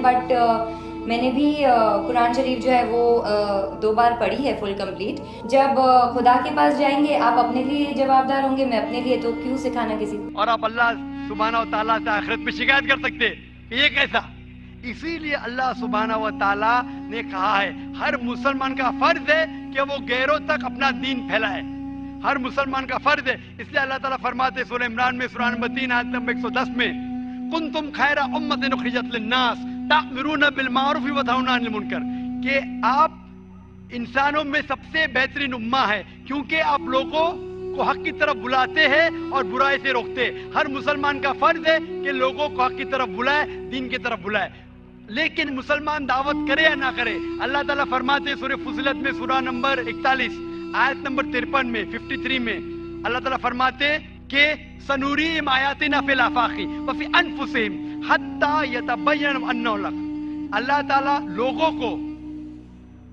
But میں نے بھی قرآن شریف جو ہے وہ 2 بار پڑھی ہے فل کمپلیٹ. جب خدا کے پاس جائیں گے آپ اپنے لیے جواب دار ہوں گے, میں اپنے لیے, تو کیوں سکھانا کسی کو. اور آپ اللہ سبحانہ و تعالیٰ سے آخرت میں شکایت کر سکتے کہ یہ کیسا. اسی لیے اللہ سبحانہ و تعالیٰ نے کہا ہے ہر مسلمان کا فرض ہے کہ وہ غیروں تک اپنا دین پھیلائے. ہر مسلمان کا فرض ہے. اس لیے اللہ تعالیٰ فرماتے سورہ عمران میں سورہ نمبر 3 آیت نمبر 110 میں کنتم خیر امۃ اخرجت للناس تأمرون بالمعروف وتنہون عن المنکر, کہ آپ انسانوں میں سب سے بہترین امہ ہے کیونکہ آپ لوگوں کو حق کی طرف بلاتے ہیں اور برائی سے روکتے. ہر مسلمان کا فرض ہے کہ لوگوں کو حق کی طرف بلائے, دین کی طرف بلائے. لیکن مسلمان دعوت کرے یا نہ کرے, اللہ تعالیٰ فرماتے سورہ فصلت میں سورہ نمبر 41 آیت نمبر 53 میں 53 میں اللہ تعالیٰ فرماتے کہ سنوریم آیاتنا فی الآفاق وفی انفسہم حتی یتبین انہ الحق. اللہ تعالیٰ لوگوں کو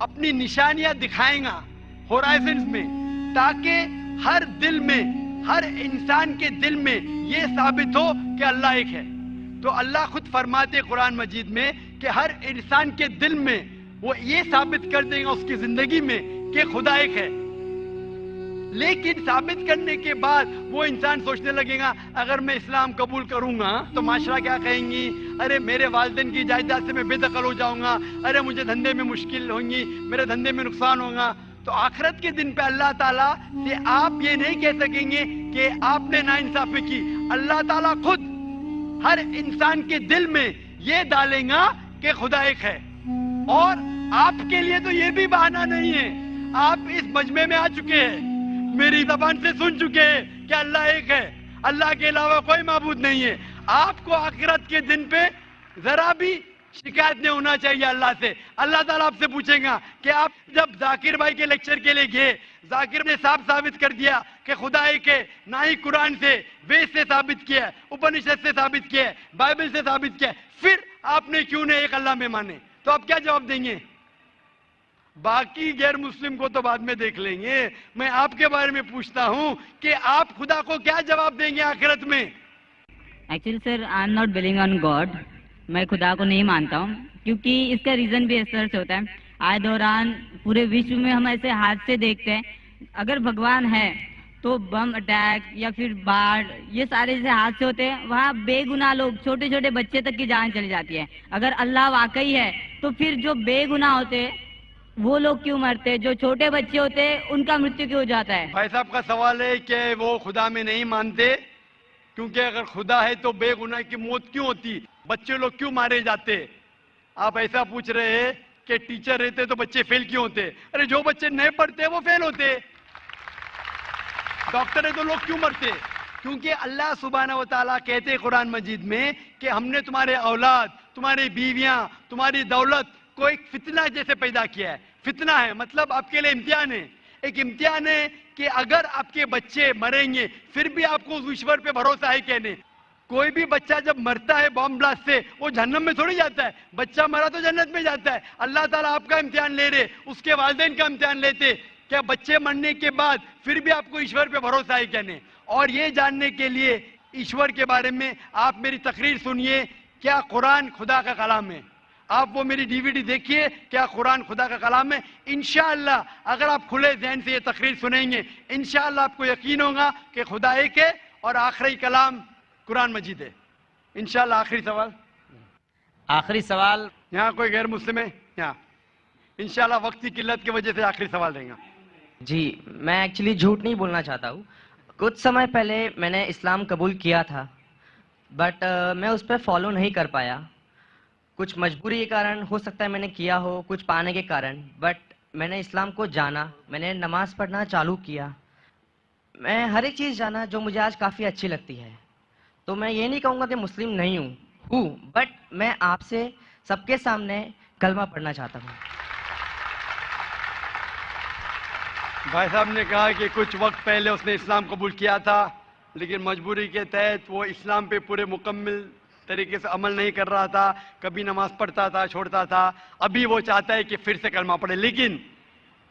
اپنی نشانیاں دکھائیں گا ہورائزنز میں, تاکہ ہر دل میں, ہر انسان کے دل میں یہ ثابت ہو کہ اللہ ایک ہے. تو اللہ خود فرماتے قرآن مجید میں کہ ہر انسان کے دل میں وہ یہ ثابت کر دیں گا اس کی زندگی میں کہ خدا ایک ہے. لیکن ثابت کرنے کے بعد وہ انسان سوچنے لگے گا اگر میں اسلام قبول کروں گا تو معاشرہ کیا کہیں گی, ارے میرے والدین کی جائیداد سے میں بے دخل ہو جاؤں گا, ارے مجھے دھندے میں مشکل ہوں گی, میرے دھندے میں نقصان ہوگا. تو آخرت کے دن پہ اللہ تعالیٰ سے آپ یہ نہیں کہہ سکیں گے کہ آپ نے ناانصافی کی. اللہ تعالیٰ خود ہر انسان کے دل میں یہ ڈالیں گا کہ خدا ایک ہے. اور آپ کے لیے تو یہ بھی بہانہ نہیں ہے, آپ اس مجمع میں آ چکے ہیں, میری زبان سے سن چکے ہیں کہ اللہ ایک ہے, اللہ کے علاوہ کوئی معبود نہیں ہے. آپ کو آخرت کے دن پہ ذرا بھی شکایت نہیں ہونا چاہیے اللہ سے. اللہ تعالیٰ آپ سے پوچھیں گا کہ آپ جب ذاکر بھائی کے لیکچر کے لیے گئے, ذاکر نے صاحب ثابت کر دیا کہ خدا ایک ہے, نہ ہی قرآن سے, وید سے ثابت کیا ہے, اپنشد سے ثابت کیا ہے, بائبل سے ثابت کیا ہے, پھر آپ نے کیوں نہیں ایک اللہ میں مانے؟ تو آپ کیا جواب دیں گے؟ باقی غیر مسلم کو تو بعد میں دیکھ لیں گے, میں آپ کے بارے میں پوچھتا ہوں کہ آپ خدا کو کیا جواب دیں گے آخرت میں؟ Actually sir I am not believing on God, میں خدا کو نہیں مانتا ہوں, کیونکہ اس کا ریزن بھی اس طرح سے ہوتا ہے. آئے دوران پورے وشو میں ہم ایسے حادثے دیکھتے ہیں, اگر بھگوان ہے تو بم اٹیک یا پھر باڑھ, یہ سارے ایسے حادثے ہوتے ہیں, وہاں بے گناہ لوگ, چھوٹے چھوٹے بچے تک کی جان چلی جاتی ہے. اگر اللہ واقعی ہے تو پھر جو بے گناہ ہوتے وہ لوگ کیوں مرتے, جو چھوٹے بچے ہوتے ان کا مرتیو کیوں ہو جاتا ہے؟ بھائی صاحب کا سوال ہے کہ وہ خدا میں نہیں مانتے کیونکہ اگر خدا ہے تو بے گناہ کی موت کیوں ہوتی, بچے لوگ کیوں مارے جاتے. آپ ایسا پوچھ رہے ہیں کہ ٹیچر رہتے تو بچے فیل کیوں ہوتے؟ ارے جو بچے نہیں پڑھتے وہ فیل ہوتے. ڈاکٹر ہے تو لوگ کیوں مرتے؟ کیونکہ اللہ سبحانہ و تعالیٰ کہتے قرآن مجید میں کہ ہم نے تمہارے اولاد, تمہاری بیویاں, تمہاری دولت کو ایک فتنہ جیسے پیدا کیا ہے. فتنہ ہے مطلب آپ کے لیے امتحان ہے. ایک امتحان ہے کہ اگر آپ کے بچے مریں گے پھر بھی آپ کو اس ایشور پہ بھروسہ ہے کہ نہیں. کوئی بھی بچہ جب مرتا ہے بم بلاسٹ سے وہ جہنم میں تھوڑی جاتا ہے, بچہ مرا تو جنت میں جاتا ہے. اللہ تعالیٰ آپ کا امتحان لے رہے, اس کے والدین کا امتحان لیتے, کیا بچے مرنے کے بعد پھر بھی آپ کو ایشور پہ بھروسہ ہے کیا نہیں. اور یہ جاننے کے لیے ایشور کے بارے میں آپ میری تقریر سنیے, کیا قرآن خدا کا کلام ہے. آپ وہ میری ڈی وی ڈی دیکھیے, کیا قرآن خدا کا کلام ہے. انشاءاللہ اگر آپ کھلے ذہن سے یہ تقریر سنیں گے انشاءاللہ آپ کو یقین ہوگا کہ خدا ایک ہے اور آخری کلام قرآن مجید ہے. انشاءاللہ. آخری سوال, آخری سوال. یہاں کوئی غیر مسلم ہے؟ یہاں انشاءاللہ وقت کی قلت کی وجہ سے آخری سوال رہیں گا. جی میں ایکچولی جھوٹ نہیں بولنا چاہتا ہوں. کچھ سمے پہلے میں نے اسلام قبول کیا تھا بٹ میں اس پہ فالو نہیں کر پایا. کچھ مجبوری کے کارن, ہو سکتا ہے میں نے کیا ہو, کچھ پانے کے کارن, بٹ میں نے اسلام کو جانا, میں نے نماز پڑھنا چالو کیا, میں ہر ایک چیز جانا جو مجھے آج کافی اچھی لگتی ہے. تو میں یہ نہیں کہوں گا کہ مسلم نہیں ہوں, بٹ میں آپ سے سب کے سامنے کلمہ پڑھنا چاہتا ہوں. بھائی صاحب نے کہا کہ کچھ وقت پہلے اس نے اسلام قبول کیا تھا لیکن مجبوری کے تحت وہ اسلام پہ پورے مکمل طریقے سے عمل نہیں کر رہا تھا, کبھی نماز پڑھتا تھا, چھوڑتا تھا. ابھی وہ چاہتا ہے کہ پھر سے کلمہ پڑھے, لیکن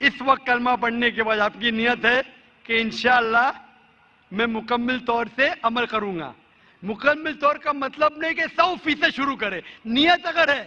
اس وقت کلمہ پڑھنے کے بعد آپ کی نیت ہے کہ انشاءاللہ میں مکمل طور سے عمل کروں گا. مکمل طور کا مطلب نہیں کہ 100% شروع کرے, نیت اگر ہے